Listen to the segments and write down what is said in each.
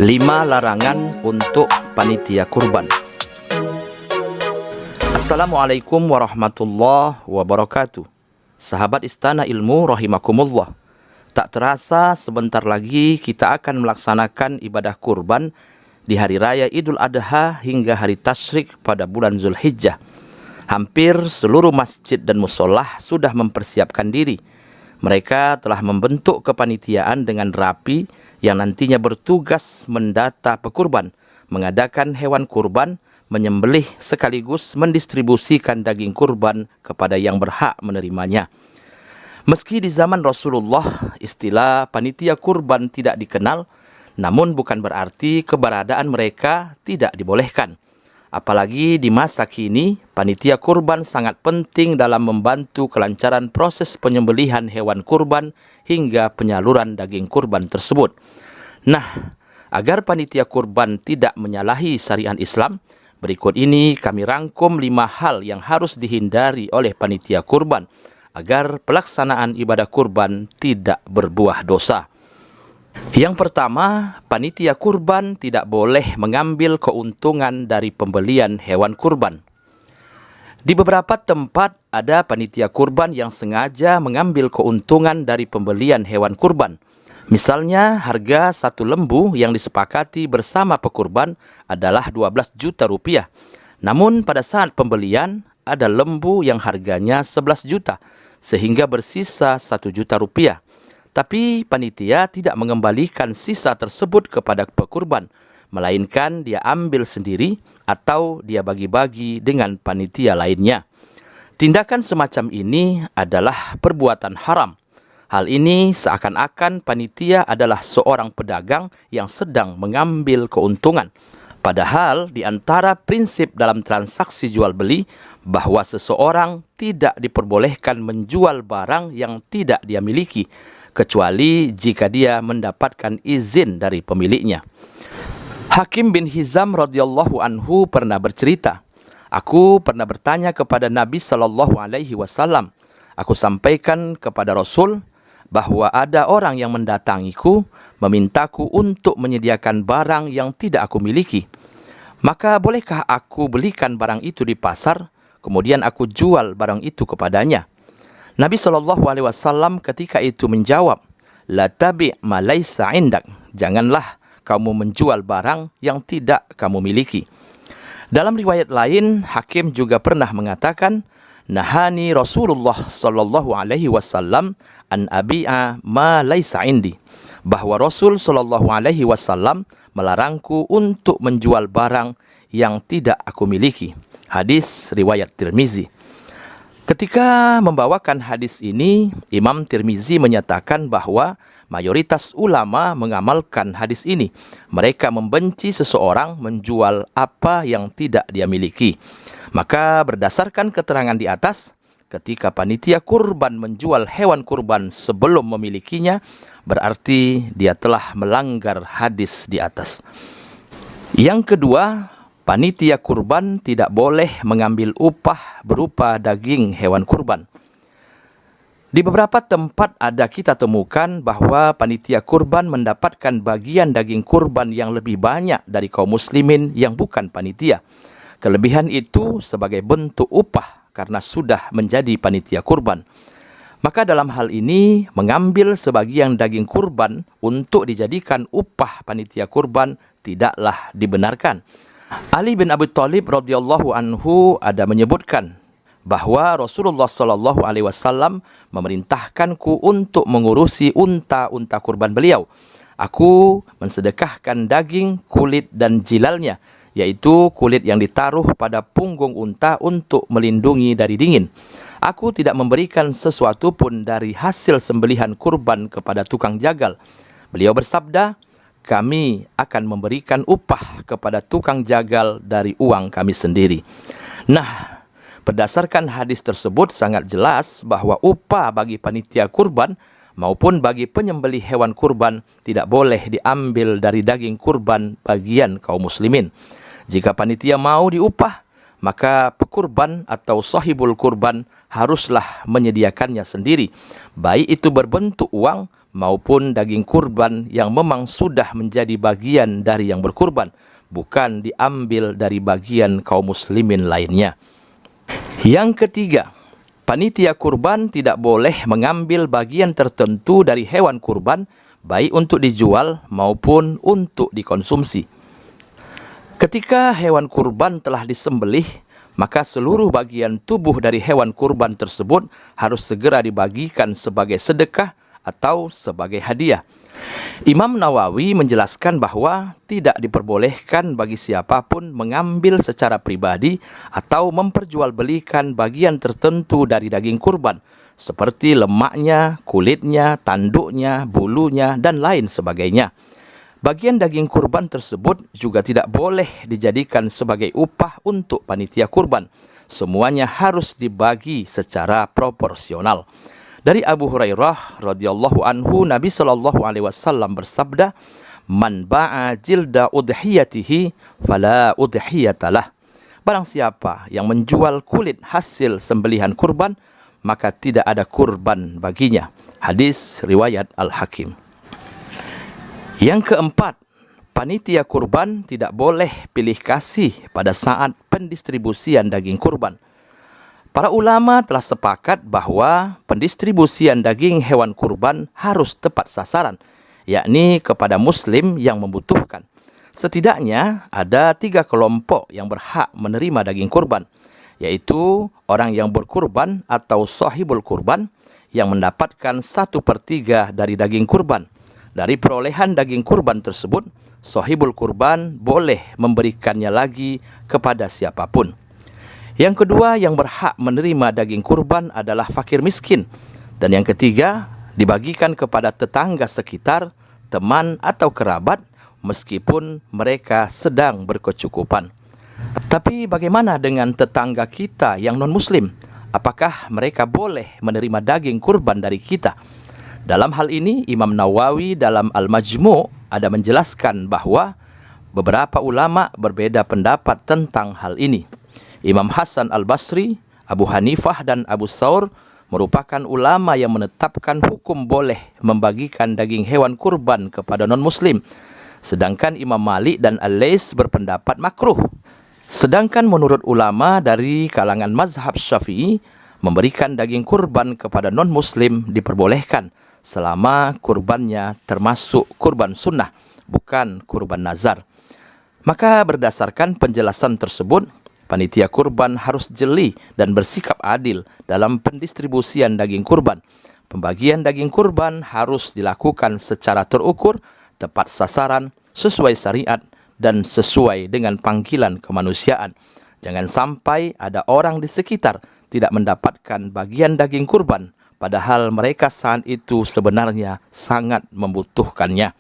5 larangan untuk panitia kurban. Assalamualaikum warahmatullahi wabarakatuh. Sahabat Istana Ilmu rahimakumullah. Tak terasa sebentar lagi kita akan melaksanakan ibadah kurban di hari raya Idul Adha hingga hari tasyrik pada bulan Zulhijjah. Hampir seluruh masjid dan musolah sudah mempersiapkan diri. Mereka telah membentuk kepanitiaan dengan rapi yang nantinya bertugas mendata pekurban, mengadakan hewan kurban, menyembelih sekaligus mendistribusikan daging kurban kepada yang berhak menerimanya. Meski di zaman Rasulullah istilah panitia kurban tidak dikenal, namun bukan berarti keberadaan mereka tidak dibolehkan. Apalagi di masa kini, panitia kurban sangat penting dalam membantu kelancaran proses penyembelihan hewan kurban hingga penyaluran daging kurban tersebut. Nah, agar panitia kurban tidak menyalahi syariat Islam, berikut ini kami rangkum 5 hal yang harus dihindari oleh panitia kurban agar pelaksanaan ibadah kurban tidak berbuah dosa. Yang pertama, panitia kurban tidak boleh mengambil keuntungan dari pembelian hewan kurban. Di beberapa tempat ada panitia kurban yang sengaja mengambil keuntungan dari pembelian hewan kurban. Misalnya, harga satu lembu yang disepakati bersama pekurban adalah 12 juta rupiah. Namun pada saat pembelian, ada lembu yang harganya 11 juta, sehingga bersisa 1 juta rupiah. Tapi panitia tidak mengembalikan sisa tersebut kepada pekurban, melainkan dia ambil sendiri atau dia bagi-bagi dengan panitia lainnya. Tindakan semacam ini adalah perbuatan haram. Hal ini seakan-akan panitia adalah seorang pedagang yang sedang mengambil keuntungan. Padahal di antara prinsip dalam transaksi jual beli bahwa seseorang tidak diperbolehkan menjual barang yang tidak dia miliki, kecuali jika dia mendapatkan izin dari pemiliknya. Hakim bin Hizam radhiyallahu anhu pernah bercerita, "Aku pernah bertanya kepada Nabi sallallahu alaihi wasallam. Aku sampaikan kepada Rasul bahwa ada orang yang mendatangiku, memintaku untuk menyediakan barang yang tidak aku miliki. Maka bolehkah aku belikan barang itu di pasar, kemudian aku jual barang itu kepadanya?" Nabi SAW ketika itu menjawab, "La tabi' ma laisa indak." Janganlah kamu menjual barang yang tidak kamu miliki. Dalam riwayat lain, Hakim juga pernah mengatakan, "Nahani Rasulullah SAW an abi'a ma laisa indi." Bahwa Rasul SAW melarangku untuk menjual barang yang tidak aku miliki. Hadis riwayat Tirmizi. Ketika membawakan hadis ini, Imam Tirmizi menyatakan bahwa mayoritas ulama mengamalkan hadis ini. Mereka membenci seseorang menjual apa yang tidak dia miliki. Maka berdasarkan keterangan di atas, ketika panitia kurban menjual hewan kurban sebelum memilikinya, berarti dia telah melanggar hadis di atas. Yang kedua, panitia kurban tidak boleh mengambil upah berupa daging hewan kurban. Di beberapa tempat ada kita temukan bahwa panitia kurban mendapatkan bagian daging kurban yang lebih banyak dari kaum muslimin yang bukan panitia. Kelebihan itu sebagai bentuk upah karena sudah menjadi panitia kurban. Maka dalam hal ini, mengambil sebagian daging kurban untuk dijadikan upah panitia kurban tidaklah dibenarkan. Ali bin Abi Thalib radhiyallahu anhu ada menyebutkan bahwa Rasulullah sallallahu alaihi wasallam memerintahkanku untuk mengurusi unta-unta kurban beliau. Aku mensedekahkan daging, kulit dan jilalnya, yaitu kulit yang ditaruh pada punggung unta untuk melindungi dari dingin. Aku tidak memberikan sesuatu pun dari hasil sembelihan kurban kepada tukang jagal. Beliau bersabda, "Kami akan memberikan upah kepada tukang jagal dari uang kami sendiri." Nah, berdasarkan hadis tersebut sangat jelas bahwa upah bagi panitia kurban maupun bagi penyembelih hewan kurban tidak boleh diambil dari daging kurban bagian kaum muslimin. Jika panitia mau diupah, maka pekurban atau sahibul kurban haruslah menyediakannya sendiri, baik itu berbentuk uang maupun daging kurban yang memang sudah menjadi bagian dari yang berkurban, bukan diambil dari bagian kaum muslimin lainnya. Yang ketiga, panitia kurban tidak boleh mengambil bagian tertentu dari hewan kurban, baik untuk dijual maupun untuk dikonsumsi. Ketika hewan kurban telah disembelih, maka seluruh bagian tubuh dari hewan kurban tersebut harus segera dibagikan sebagai sedekah atau sebagai hadiah. Imam Nawawi menjelaskan bahwa tidak diperbolehkan bagi siapapun mengambil secara pribadi atau memperjualbelikan bagian tertentu dari daging kurban, seperti lemaknya, kulitnya, tanduknya, bulunya, dan lain sebagainya. Bagian daging kurban tersebut juga tidak boleh dijadikan sebagai upah untuk panitia kurban. Semuanya harus dibagi secara proporsional. Dari Abu Hurairah radhiyallahu anhu, Nabi sallallahu alaihi wasallam bersabda, "Man ba'a jilda udhiyatihi fala udhiyatalah." Barang siapa yang menjual kulit hasil sembelihan kurban, maka tidak ada kurban baginya. Hadis riwayat Al-Hakim. Yang keempat, panitia kurban tidak boleh pilih kasih pada saat pendistribusian daging kurban. Para ulama telah sepakat bahwa pendistribusian daging hewan kurban harus tepat sasaran, yakni kepada muslim yang membutuhkan. Setidaknya ada 3 kelompok yang berhak menerima daging kurban, yaitu orang yang berkurban atau sahibul kurban yang mendapatkan 1/3 dari daging kurban. Dari perolehan daging kurban tersebut, sahibul kurban boleh memberikannya lagi kepada siapapun. Yang kedua yang berhak menerima daging kurban adalah fakir miskin. Dan yang ketiga, dibagikan kepada tetangga sekitar, teman atau kerabat, meskipun mereka sedang berkecukupan. Tapi bagaimana dengan tetangga kita yang non-muslim? Apakah mereka boleh menerima daging kurban dari kita? Dalam hal ini, Imam Nawawi dalam Al-Majmu' ada menjelaskan bahwa beberapa ulama berbeda pendapat tentang hal ini. Imam Hasan Al-Basri, Abu Hanifah, dan Abu Thawr merupakan ulama yang menetapkan hukum boleh membagikan daging hewan kurban kepada non-muslim. Sedangkan Imam Malik dan Al-Laits berpendapat makruh. Sedangkan menurut ulama dari kalangan mazhab Syafi'i, memberikan daging kurban kepada non-muslim diperbolehkan selama kurbannya termasuk kurban sunnah, bukan kurban nazar. Maka berdasarkan penjelasan tersebut, panitia kurban harus jeli dan bersikap adil dalam pendistribusian daging kurban. Pembagian daging kurban harus dilakukan secara terukur, tepat sasaran, sesuai syariat, dan sesuai dengan panggilan kemanusiaan. Jangan sampai ada orang di sekitar tidak mendapatkan bagian daging kurban, padahal mereka saat itu sebenarnya sangat membutuhkannya.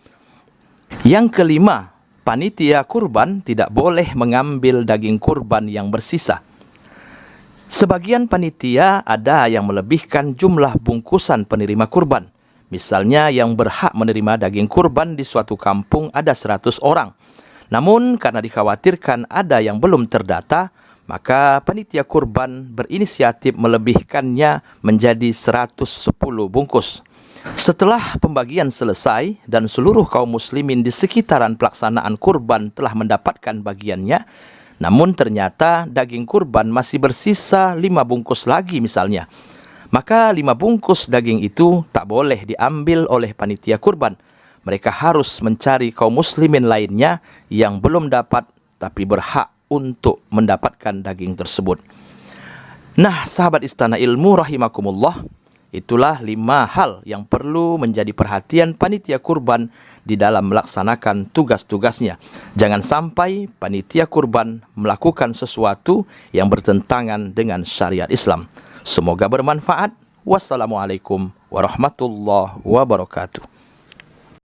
Yang kelima, panitia kurban tidak boleh mengambil daging kurban yang bersisa. Sebagian panitia ada yang melebihkan jumlah bungkusan penerima kurban. Misalnya yang berhak menerima daging kurban di suatu kampung ada 100 orang. Namun karena dikhawatirkan ada yang belum terdata, maka panitia kurban berinisiatif melebihkannya menjadi 110 bungkus. Setelah pembagian selesai dan seluruh kaum muslimin di sekitaran pelaksanaan kurban telah mendapatkan bagiannya, namun ternyata daging kurban masih bersisa 5 bungkus lagi misalnya, maka 5 bungkus daging itu tak boleh diambil oleh panitia kurban. Mereka harus mencari kaum muslimin lainnya yang belum dapat tapi berhak untuk mendapatkan daging tersebut. Nah, sahabat Istana Ilmu rahimakumullah, itulah 5 hal yang perlu menjadi perhatian panitia kurban di dalam melaksanakan tugas-tugasnya. Jangan sampai panitia kurban melakukan sesuatu yang bertentangan dengan syariat Islam. Semoga bermanfaat. Wassalamualaikum warahmatullahi wabarakatuh.